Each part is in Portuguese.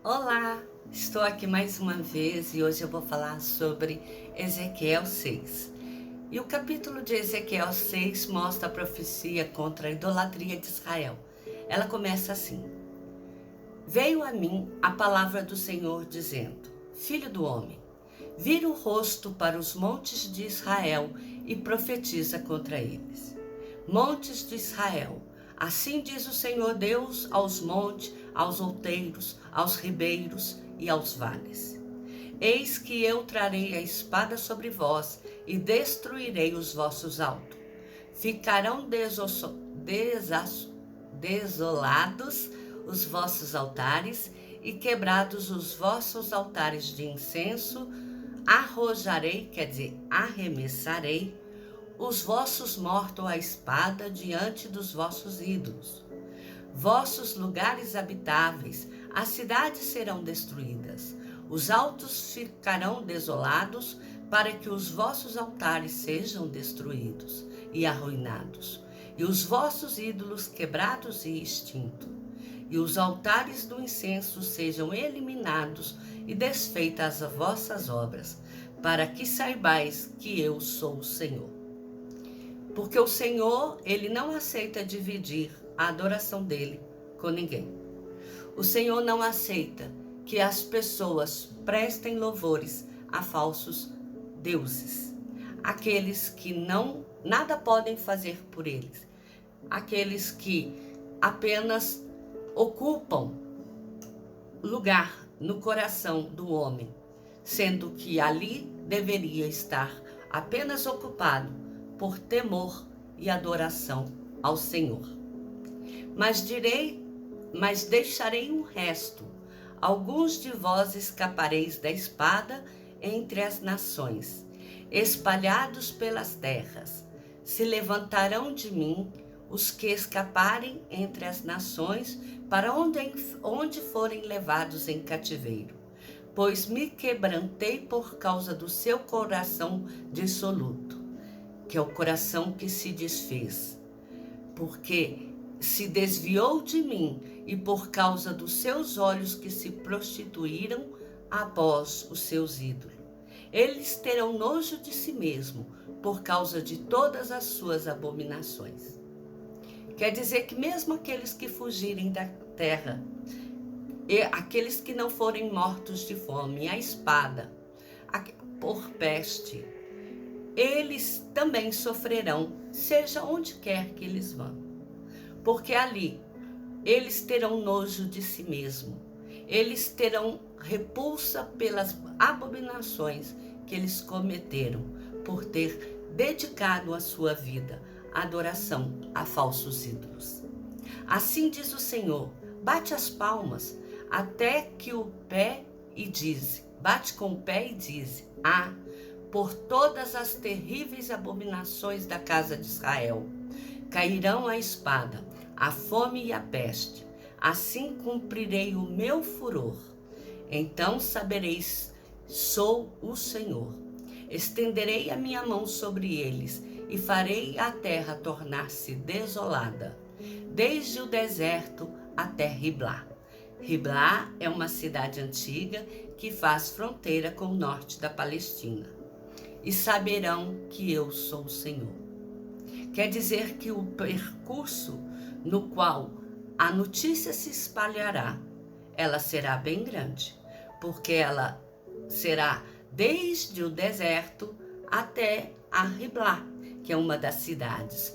Olá, estou aqui mais uma vez e hoje eu vou falar sobre Ezequiel 6. E o capítulo de Ezequiel 6 mostra a profecia contra a idolatria de Israel. Ela começa assim: Veio a mim a palavra do Senhor dizendo: Filho do homem, vira o rosto para os montes de Israel e profetiza contra eles. Montes de Israel, assim diz o Senhor Deus aos montes, aos outeiros, aos ribeiros e aos vales. Eis que eu trarei a espada sobre vós e destruirei os vossos altos. Ficarão desolados os vossos altares e quebrados os vossos altares de incenso. Arrojarei, quer dizer, arremessarei os vossos mortos à espada diante dos vossos ídolos. Vossos lugares habitáveis, as cidades serão destruídas. Os altos ficarão desolados, para que os vossos altares sejam destruídos e arruinados, e os vossos ídolos quebrados e extintos, e os altares do incenso sejam eliminados e desfeitas as vossas obras, para que saibais que eu sou o Senhor. Porque o Senhor, Ele não aceita dividir a adoração dele com ninguém. O Senhor não aceita que as pessoas prestem louvores a falsos deuses, aqueles que nada podem fazer por eles, aqueles que apenas ocupam lugar no coração do homem, sendo que ali deveria estar apenas ocupado por temor e adoração ao Senhor. Mas deixarei um resto. Alguns de vós escapareis da espada entre as nações, espalhados pelas terras. Se levantarão de mim os que escaparem entre as nações, para onde forem levados em cativeiro. Pois me quebrantei por causa do seu coração dissoluto, que é o coração que se desfez, porque se desviou de mim, e por causa dos seus olhos que se prostituíram após os seus ídolos. Eles terão nojo de si mesmo, por causa de todas as suas abominações. Quer dizer que mesmo aqueles que fugirem da terra, e aqueles que não forem mortos de fome, a espada, por peste, eles também sofrerão, seja onde quer que eles vão. Porque ali eles terão nojo de si mesmo, eles terão repulsa pelas abominações que eles cometeram, por ter dedicado a sua vida à adoração a falsos ídolos. Assim diz o Senhor: bate as palmas até que o pé e diz, bate com o pé e diz: por todas as terríveis abominações da casa de Israel cairão a espada, a fome e a peste. Assim cumprirei o meu furor. Então sabereis, sou o Senhor. Estenderei a minha mão sobre eles e farei a terra tornar-se desolada, desde o deserto até Riblá. Riblá é uma cidade antiga que faz fronteira com o norte da Palestina. E saberão que eu sou o Senhor. Quer dizer que o percurso no qual a notícia se espalhará, ela será bem grande, porque ela será desde o deserto até a Riblá, que é uma das cidades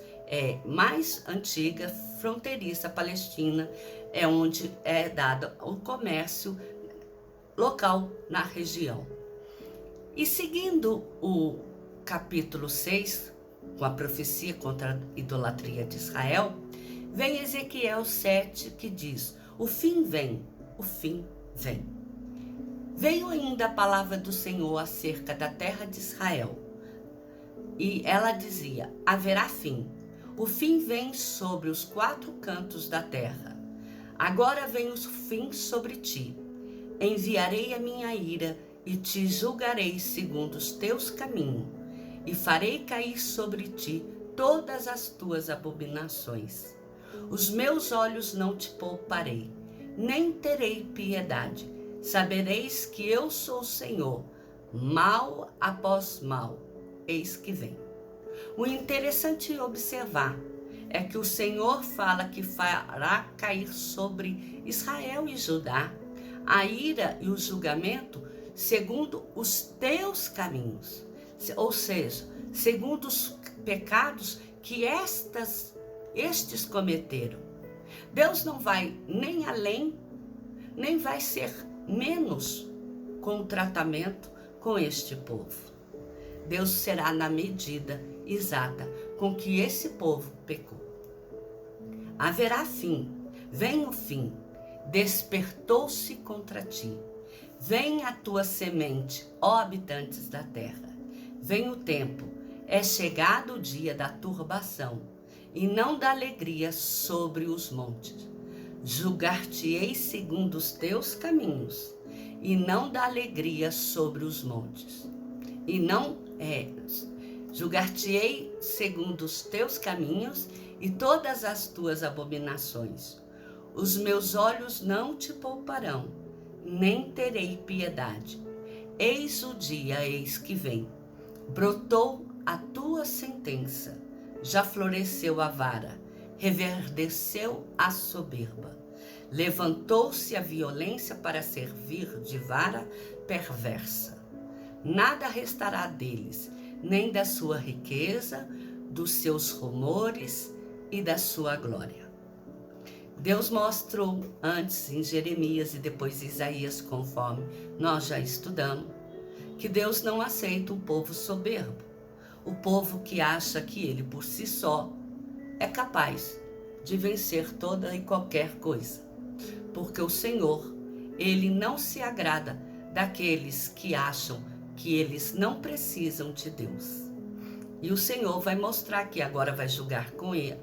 mais antigas, fronteiriça palestina, é onde é dado o comércio local na região. E seguindo o capítulo 6, com a profecia contra a idolatria de Israel, vem Ezequiel 7, que diz: o fim vem, o fim vem. Veio ainda a palavra do Senhor acerca da terra de Israel, e ela dizia: haverá fim. O fim vem sobre os 4 cantos da terra. Agora vem o fim sobre ti. Enviarei a minha ira e te julgarei segundo os teus caminhos, e farei cair sobre ti todas as tuas abominações. Os meus olhos não te pouparei, nem terei piedade, Sabereis que eu sou o Senhor, mal após mal, eis que vem. O interessante de observar é que o Senhor fala que fará cair sobre Israel e Judá a ira e o julgamento segundo os teus caminhos, ou seja, segundo os pecados que estes cometeram. Deus não vai nem além, nem vai ser menos com o tratamento com este povo. Deus será na medida exata com que esse povo pecou. Haverá fim, vem o fim, despertou-se contra ti. Vem a tua semente, ó habitantes da terra. Vem o tempo, é chegado o dia da turbação, e não da alegria sobre os montes. Julgar-te-ei segundo os teus caminhos, e não da alegria sobre os montes. Julgar-te-ei segundo os teus caminhos e todas as tuas abominações. Os meus olhos não te pouparão, nem terei piedade. Eis o dia, eis que vem. Brotou a tua sentença, já floresceu a vara, reverdeceu a soberba. Levantou-se a violência para servir de vara perversa. Nada restará deles, nem da sua riqueza, dos seus rumores e da sua glória. Deus mostrou antes em Jeremias e depois em Isaías, conforme nós já estudamos, que Deus não aceita um povo soberbo, o povo que acha que ele por si só é capaz de vencer toda e qualquer coisa. Porque o Senhor, ele não se agrada daqueles que acham que eles não precisam de Deus. E o Senhor vai mostrar que agora vai julgar com ele,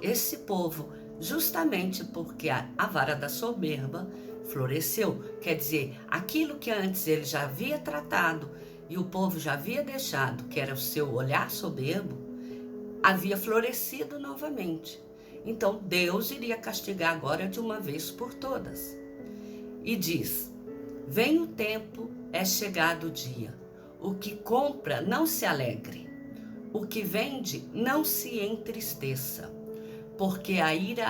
esse povo, justamente porque a vara da soberba floresceu. Quer dizer, aquilo que antes ele já havia tratado e o povo já havia deixado, que era o seu olhar soberbo, havia florescido novamente. Então Deus iria castigar agora de uma vez por todas. E diz: vem o tempo, é chegado o dia. O que compra, não se alegre. O que vende, não se entristeça. Porque a ira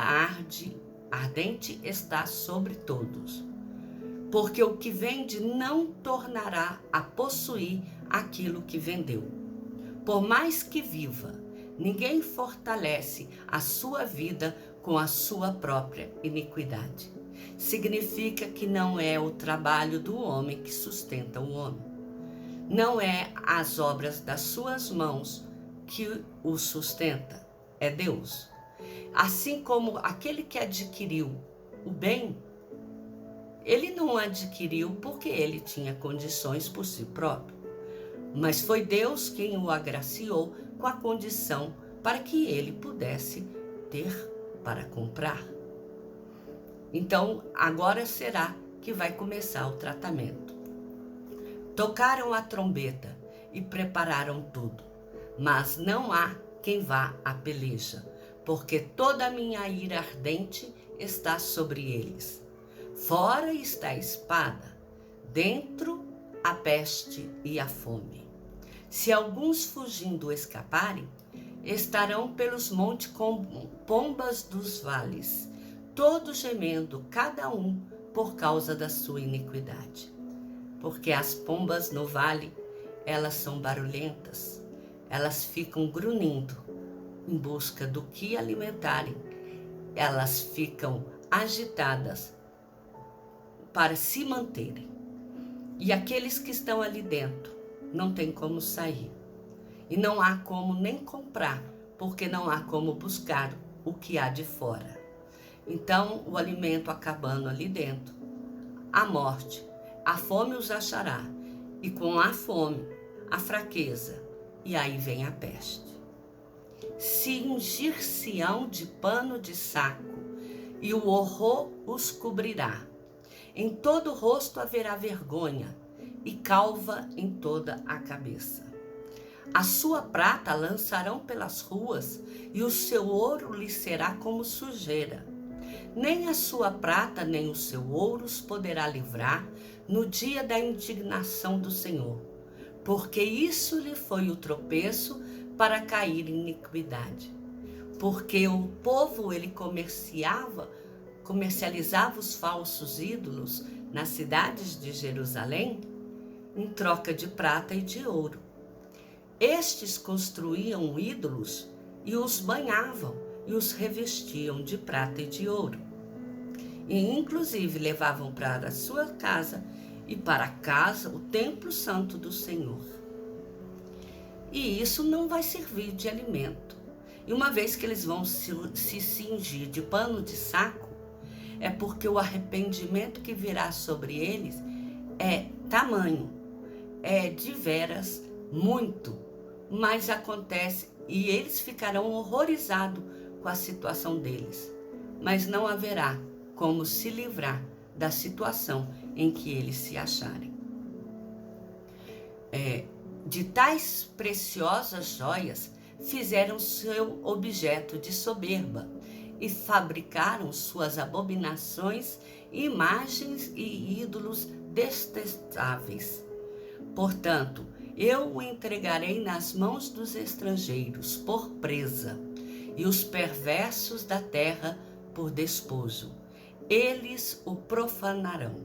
ardente está sobre todos. Porque o que vende não tornará a possuir aquilo que vendeu. Por mais que viva, ninguém fortalece a sua vida com a sua própria iniquidade. Significa que não é o trabalho do homem que sustenta o homem. Não é as obras das suas mãos que o sustenta, é Deus. Assim como aquele que adquiriu o bem, ele não adquiriu porque ele tinha condições por si próprio, mas foi Deus quem o agraciou com a condição para que ele pudesse ter para comprar. Então, agora será que vai começar o tratamento. Tocaram a trombeta e prepararam tudo, mas não há quem vá à peleja, porque toda a minha ira ardente está sobre eles. Fora está a espada, dentro a peste e a fome. Se alguns fugindo escaparem, estarão pelos montes como pombas dos vales, todos gemendo, cada um por causa da sua iniquidade. Porque as pombas no vale, elas são barulhentas, elas ficam grunhindo em busca do que alimentarem, elas ficam agitadas para se manterem. E aqueles que estão ali dentro não tem como sair. E não há como nem comprar, porque não há como buscar o que há de fora. Então, o alimento acabando ali dentro, a morte, a fome os achará, e com a fome, a fraqueza, e aí vem a peste. Cingir-se-ão de pano de saco, e o horror os cobrirá. Em todo o rosto haverá vergonha, e calva em toda a cabeça. A sua prata lançarão pelas ruas, e o seu ouro lhe será como sujeira. Nem a sua prata, nem o seu ouro os poderá livrar no dia da indignação do Senhor, porque isso lhe foi o tropeço para cair em iniquidade. Porque o povo, ele comercializava os falsos ídolos nas cidades de Jerusalém em troca de prata e de ouro. Estes construíam ídolos e os banhavam e os revestiam de prata e de ouro. E inclusive levavam para a sua casa e para a casa, o templo santo do Senhor. E isso não vai servir de alimento. E uma vez que eles vão se cingir de pano de saco, é porque o arrependimento que virá sobre eles é tamanho, é de veras muito, mas acontece e eles ficarão horrorizados com a situação deles, mas não haverá como se livrar da situação em que eles se acharem. De tais preciosas joias fizeram seu objeto de soberba e fabricaram suas abominações, imagens e ídolos detestáveis. Portanto, eu o entregarei nas mãos dos estrangeiros por presa, e os perversos da terra por despojo. Eles o profanarão.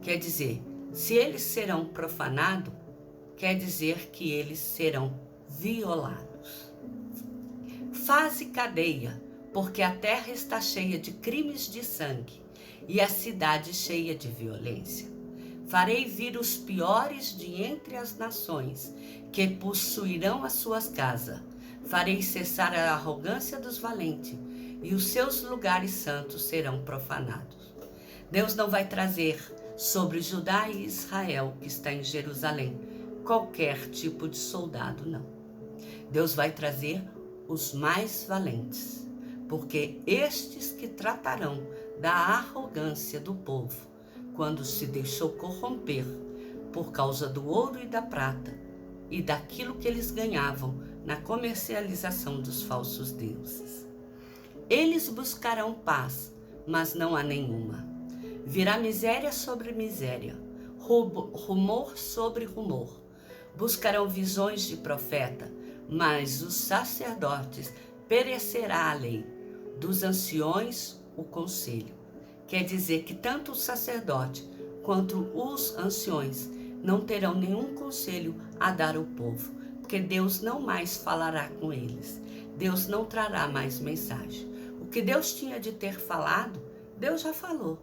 Quer dizer, se eles serão profanados, quer dizer que eles serão violados. Faze cadeia, porque a terra está cheia de crimes de sangue e a cidade cheia de violência. Farei vir os piores de entre as nações, que possuirão as suas casas. Farei cessar a arrogância dos valentes, e os seus lugares santos serão profanados. Deus não vai trazer sobre Judá e Israel, que está em Jerusalém, qualquer tipo de soldado, não. Deus vai trazer os mais valentes, porque estes que tratarão da arrogância do povo, quando se deixou corromper por causa do ouro e da prata e daquilo que eles ganhavam na comercialização dos falsos deuses. Eles buscarão paz, mas não há nenhuma. Virá miséria sobre miséria, rumor sobre rumor. Buscarão visões de profeta, mas os sacerdotes perecerá a lei, dos anciões o conselho. Quer dizer que tanto o sacerdote quanto os anciões não terão nenhum conselho a dar ao povo, porque Deus não mais falará com eles. Deus não trará mais mensagem. O que Deus tinha de ter falado, Deus já falou.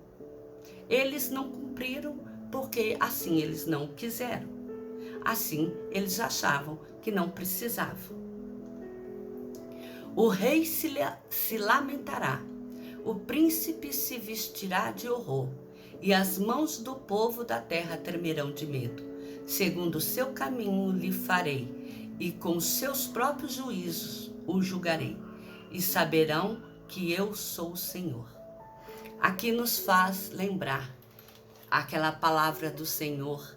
Eles não cumpriram porque assim eles não quiseram. Assim eles achavam que não precisavam. O rei se lamentará, o príncipe se vestirá de horror, e as mãos do povo da terra tremerão de medo. Segundo o seu caminho lhe farei, e com seus próprios juízos o julgarei, e saberão que eu sou o Senhor. Aqui nos faz lembrar aquela palavra do Senhor,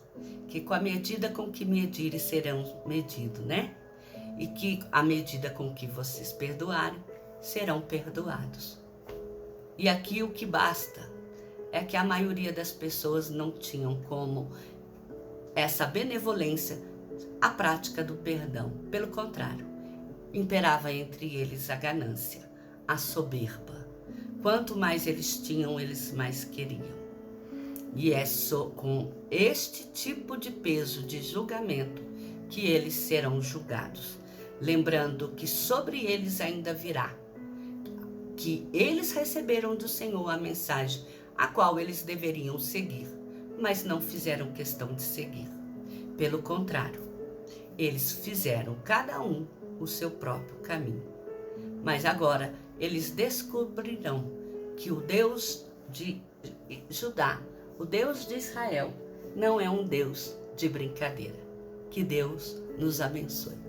que com a medida com que medirem serão medidos, né? E que a medida com que vocês perdoarem, serão perdoados. E aqui o que basta é que a maioria das pessoas não tinham como essa benevolência, a prática do perdão. Pelo contrário, imperava entre eles a ganância, a soberba. Quanto mais eles tinham, eles mais queriam. E é com este tipo de peso de julgamento que eles serão julgados. Lembrando que sobre eles ainda virá, que eles receberam do Senhor a mensagem a qual eles deveriam seguir, mas não fizeram questão de seguir. Pelo contrário, eles fizeram cada um o seu próprio caminho. Mas agora eles descobrirão que o Deus de Judá, o Deus de Israel, não é um Deus de brincadeira. Que Deus nos abençoe.